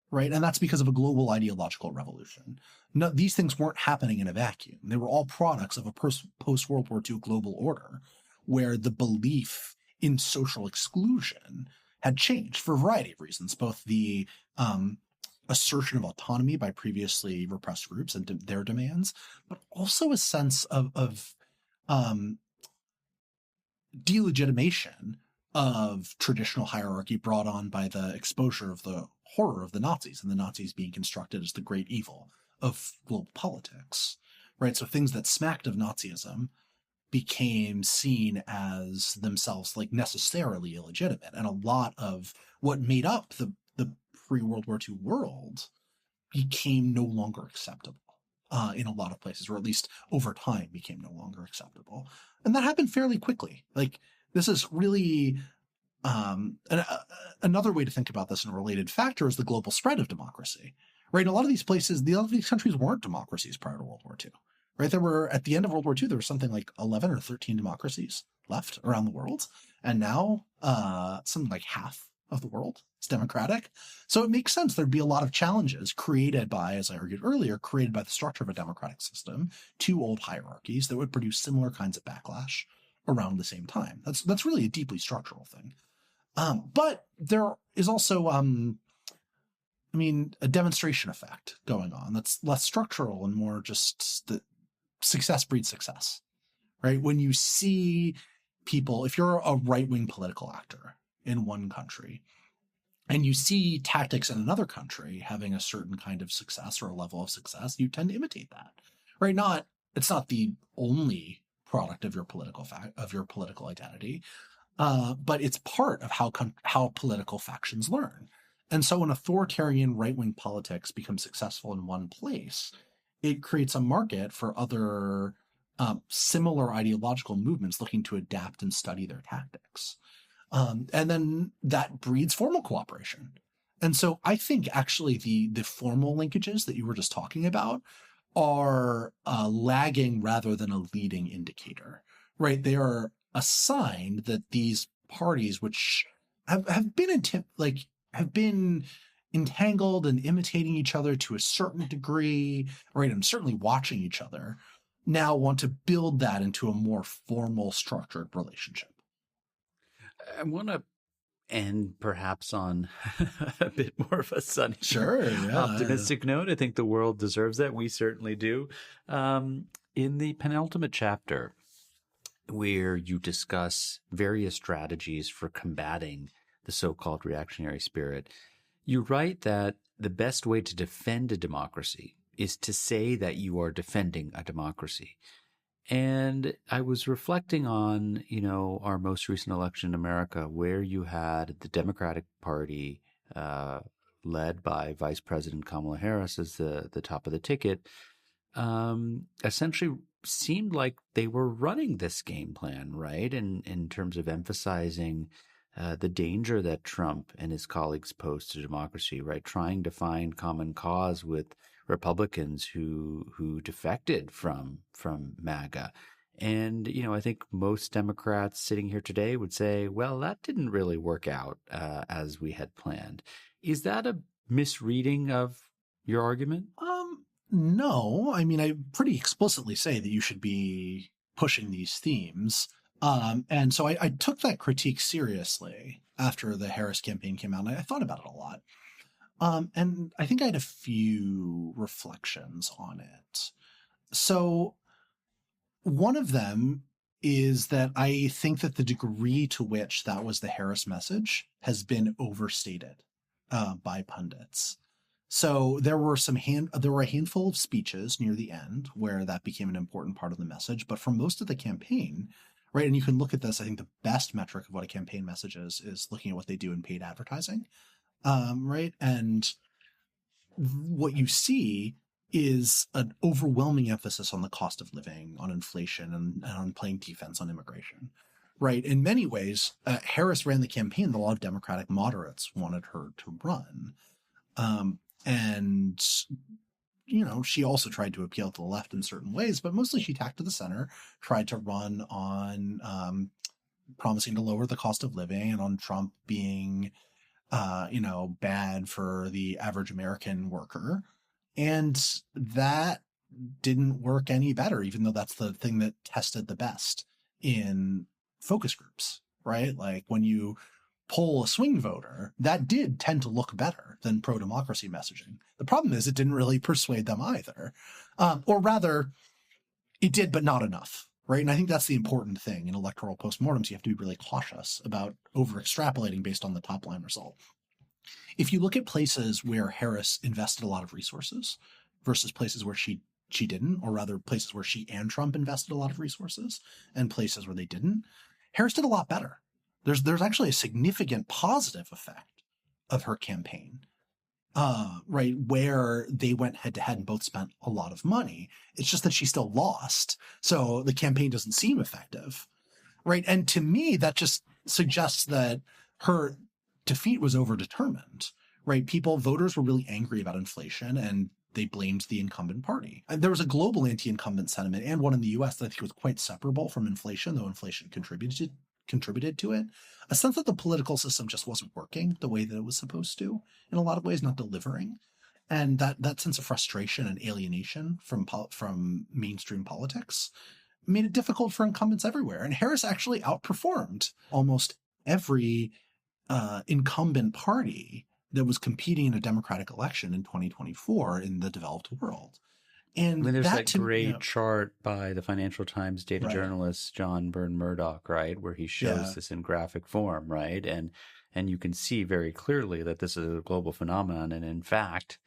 right? And that's because of a global ideological revolution. No, these things weren't happening in a vacuum. They were all products of a post-World War II global order where the belief in social exclusion had changed for a variety of reasons, both the assertion of autonomy by previously repressed groups and their demands, but also a sense of delegitimation of traditional hierarchy brought on by the exposure of the horror of the Nazis, and the Nazis being constructed as the great evil of global politics, right? So things that smacked of Nazism became seen as themselves like necessarily illegitimate, and a lot of what made up the pre-World War II world became no longer acceptable in a lot of places, or at least over time became no longer acceptable. And that happened fairly quickly. Like, this is really another way to think about this, and a related factor is the global spread of democracy, right? A lot of these places, a lot of these countries weren't democracies prior to World War II. right? There were, at the end of World War II, there was something like 11 or 13 democracies left around the world. And now something like half of the world is democratic. So it makes sense there'd be a lot of challenges created by, as I argued earlier, created by the structure of a democratic system, two old hierarchies that would produce similar kinds of backlash around the same time. That's really a deeply structural thing. But there is also, a demonstration effect going on that's less structural and more just the success breeds success, right? When you see people, if you're a right-wing political actor in one country and you see tactics in another country having a certain kind of success or a level of success, you tend to imitate that, right? It's not the only product of your political identity, but it's part of how political factions learn. And so when authoritarian right-wing politics becomes successful in one place, it creates a market for other similar ideological movements looking to adapt and study their tactics. And then that breeds formal cooperation. And so I think actually the formal linkages that you were just talking about are lagging rather than a leading indicator, right? They are a sign that these parties, which have been entangled and imitating each other to a certain degree, right, and certainly watching each other, now want to build that into a more formal, structured relationship. I want to end perhaps on a bit more of a sunny, optimistic note. I think the world deserves that. We certainly do. In the penultimate chapter, where you discuss various strategies for combating the so-called reactionary spirit, you write that the best way to defend a democracy is to say that you are defending a democracy. And I was reflecting on, our most recent election in America, where you had the Democratic Party, led by Vice President Kamala Harris as the top of the ticket, essentially seemed like they were running this game plan, right? In terms of emphasizing the danger that Trump and his colleagues pose to democracy, right? Trying to find common cause with Republicans who defected from MAGA. And, I think most Democrats sitting here today would say, well, that didn't really work out as we had planned. Is that a misreading of your argument? No. I pretty explicitly say that you should be pushing these themes. And so I took that critique seriously after the Harris campaign came out, and I thought about it a lot. And I think I had a few reflections on it. So one of them is that I think that the degree to which that was the Harris message has been overstated by pundits. So there were a handful of speeches near the end where that became an important part of the message, but for most of the campaign, right, and you can look at this, I think the best metric of what a campaign message is looking at what they do in paid advertising, right? And what you see is an overwhelming emphasis on the cost of living, on inflation, and on playing defense on immigration, right? In many ways, Harris ran the campaign that a lot of Democratic moderates wanted her to run. And, she also tried to appeal to the left in certain ways, but mostly she tacked to the center, tried to run on promising to lower the cost of living and on Trump being, bad for the average American worker. And that didn't work any better, even though that's the thing that tested the best in focus groups, right? Like when you poll a swing voter, that did tend to look better than pro-democracy messaging. The problem is it didn't really persuade them either. Or rather, it did, but not enough, right? And I think that's the important thing in electoral postmortems. You have to be really cautious about over-extrapolating based on the top-line result. If you look at places where Harris invested a lot of resources versus places where she didn't, or rather places where she and Trump invested a lot of resources and places where they didn't, Harris did a lot better. There's actually a significant positive effect of her campaign, right, where they went head-to-head and both spent a lot of money. It's just that she still lost, so the campaign doesn't seem effective, right? And to me, that just suggests that her defeat was overdetermined, right? Voters were really angry about inflation, and they blamed the incumbent party. And there was a global anti-incumbent sentiment and one in the US that I think was quite separable from inflation, though inflation contributed to it. A sense that the political system just wasn't working the way that it was supposed to, in a lot of ways not delivering. And that sense of frustration and alienation from mainstream politics made it difficult for incumbents everywhere. And Harris actually outperformed almost every incumbent party that was competing in a Democratic election in 2024 in the developed world. And I mean, there's that that great chart by the Financial Times data Right. journalist John Byrne Murdoch, right, where he shows this in graphic form, right, and you can see very clearly that this is a global phenomenon, and in fact,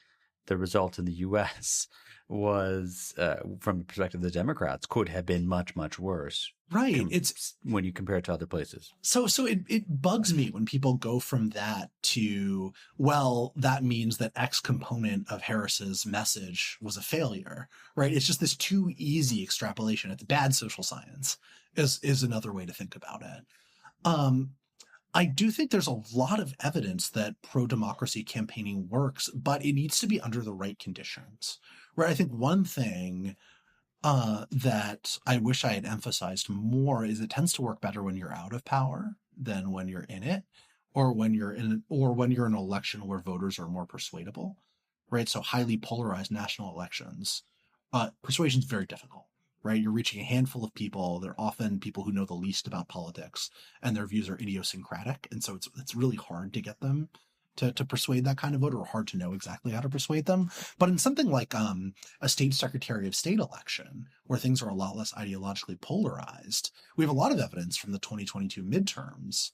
the result in the U.S. was, from the perspective of the Democrats, could have been much, much worse. Right. It's when you compare it to other places. So it bugs me when people go from that to, well, that means that X component of Harris's message was a failure, right? It's just this too easy extrapolation. It's bad social science is another way to think about it. I do think there's a lot of evidence that pro-democracy campaigning works, but it needs to be under the right conditions, right? I think one thing that I wish I had emphasized more is it tends to work better when you're out of power than when you're in it, or when you're in an election where voters are more persuadable, right? So highly polarized national elections, persuasion is very difficult, right? You're reaching a handful of people. They're often people who know the least about politics, and their views are idiosyncratic, and so it's really hard to get them to persuade that kind of voter, or hard to know exactly how to persuade them. But in something like a state secretary of state election, where things are a lot less ideologically polarized, we have a lot of evidence from the 2022 midterms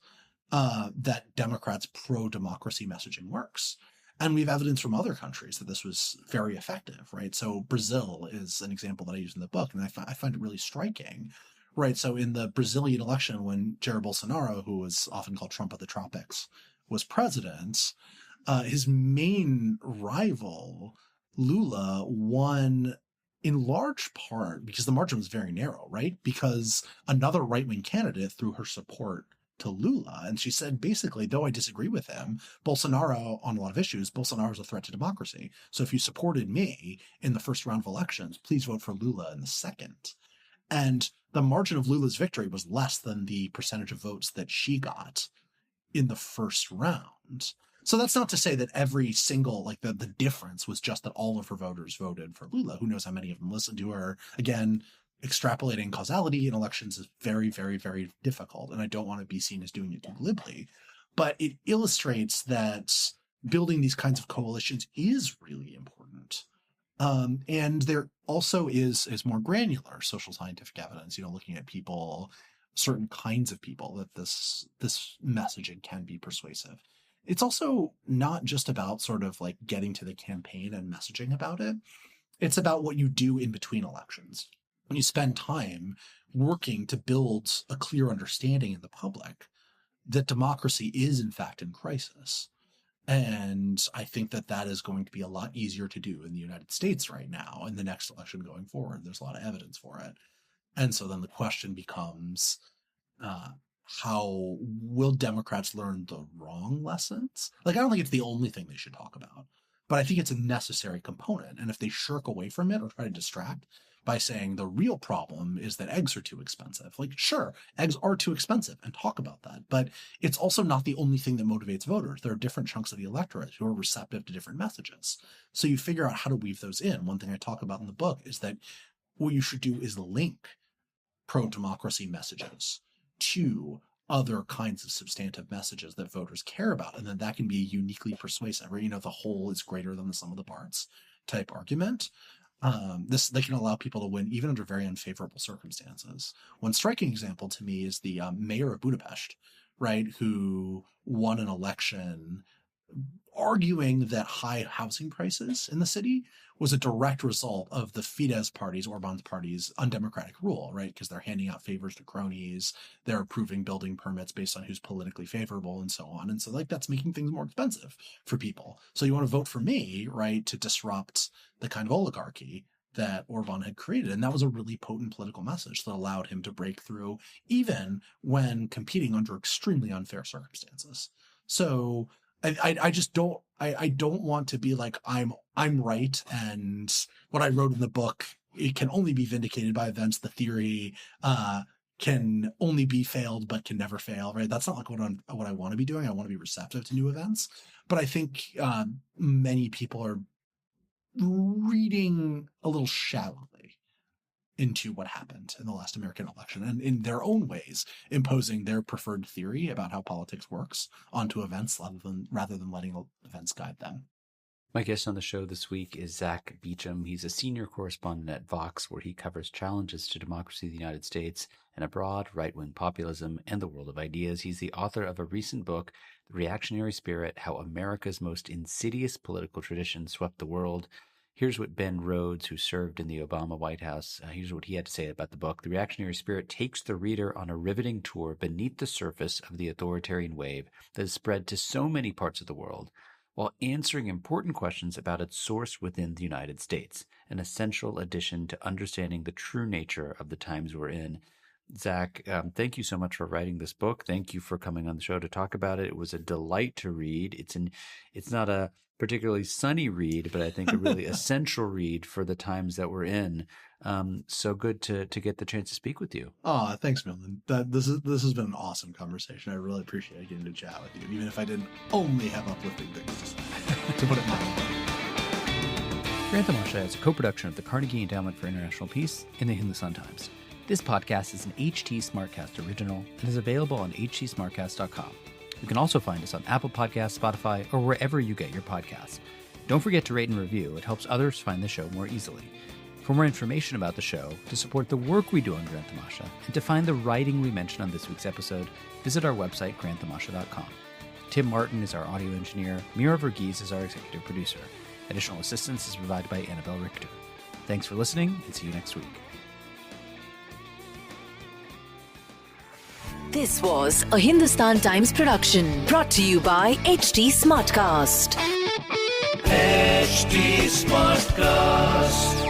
that Democrats' pro-democracy messaging works. And we have evidence from other countries that this was very effective, right? So Brazil is an example that I use in the book, and I find it really striking, right? So in the Brazilian election, when Jair Bolsonaro, who was often called Trump of the tropics, was president, his main rival, Lula, won in large part because the margin was very narrow, right? Because another right-wing candidate threw her support to Lula. And she said, basically, though I disagree with him, Bolsonaro, on a lot of issues, Bolsonaro is a threat to democracy. So if you supported me in the first round of elections, please vote for Lula in the second. And the margin of Lula's victory was less than the percentage of votes that she got in the first round. So that's not to say that every single, like the difference was just that all of her voters voted for Lula. Who knows how many of them listened to her. Again, extrapolating causality in elections is very, very, very difficult. And I don't want to be seen as doing it too glibly. But it illustrates that building these kinds of coalitions is really important. And there also is more granular social scientific evidence, looking at people, certain kinds of people, that this messaging can be persuasive. It's also not just about sort of like getting to the campaign and messaging about it. It's about what you do in between elections. When you spend time working to build a clear understanding in the public that democracy is in fact in crisis. And I think that is going to be a lot easier to do in the United States right now in the next election going forward. There's a lot of evidence for it. And so then the question becomes, how will Democrats learn the wrong lessons? Like, I don't think it's the only thing they should talk about, but I think it's a necessary component. And if they shirk away from it or try to distract by saying the real problem is that eggs are too expensive, like, sure, eggs are too expensive, and talk about that. But it's also not the only thing that motivates voters. There are different chunks of the electorate who are receptive to different messages. So you figure out how to weave those in. One thing I talk about in the book is that what you should do is link pro-democracy messages to other kinds of substantive messages that voters care about. And then that can be uniquely persuasive, or, the whole is greater than the sum of the parts type argument. They can allow people to win even under very unfavorable circumstances. One striking example to me is the mayor of Budapest, right, who won an election arguing that high housing prices in the city was a direct result of the Fidesz party's, Orban's party's, undemocratic rule, right? Because they're handing out favors to cronies, they're approving building permits based on who's politically favorable and so on. And so, like, that's making things more expensive for people. So you want to vote for me, right, to disrupt the kind of oligarchy that Orban had created. And that was a really potent political message that allowed him to break through even when competing under extremely unfair circumstances. So I just don't, I don't want to be like, I'm right. And what I wrote in the book, it can only be vindicated by events. The theory, can only be failed, but can never fail, right? That's not like what I want to be doing. I want to be receptive to new events. But I think many people are reading a little shallowly into what happened in the last American election, and in their own ways imposing their preferred theory about how politics works onto events rather than letting events guide them. My guest on the show this week is Zack Beauchamp. He's a senior correspondent at Vox, where he covers challenges to democracy in the United States and abroad, right-wing populism, and the world of ideas. He's the author of a recent book, The Reactionary Spirit, How America's Most Insidious Political Tradition Swept the World. Here's what Ben Rhodes, who served in the Obama White House, here's what he had to say about the book. The Reactionary Spirit takes the reader on a riveting tour beneath the surface of the authoritarian wave that has spread to so many parts of the world, while answering important questions about its source within the United States, an essential addition to understanding the true nature of the times we're in. Zack, thank you so much for writing this book. Thank you for coming on the show to talk about it. It was a delight to read. It's not a particularly sunny read, but I think a really essential read for the times that we're in. So good to get the chance to speak with you. Oh, thanks, Milan. This has been an awesome conversation. I really appreciate getting to chat with you, even if I didn't only have uplifting things to say, to put it mildly. Grant Tamasha is a co-production of the Carnegie Endowment for International Peace and the Hindu Sun-Times. This podcast is an HT Smartcast original and is available on htsmartcast.com. You can also find us on Apple Podcasts, Spotify, or wherever you get your podcasts. Don't forget to rate and review. It helps others find the show more easily. For more information about the show, to support the work we do on Grant Tamasha, and to find the writing we mentioned on this week's episode, visit our website, granttamasha.com. Tim Martin is our audio engineer. Mira Verghese is our executive producer. Additional assistance is provided by Annabelle Richter. Thanks for listening, and see you next week. This was a Hindustan Times production brought to you by HT Smartcast. HT Smartcast.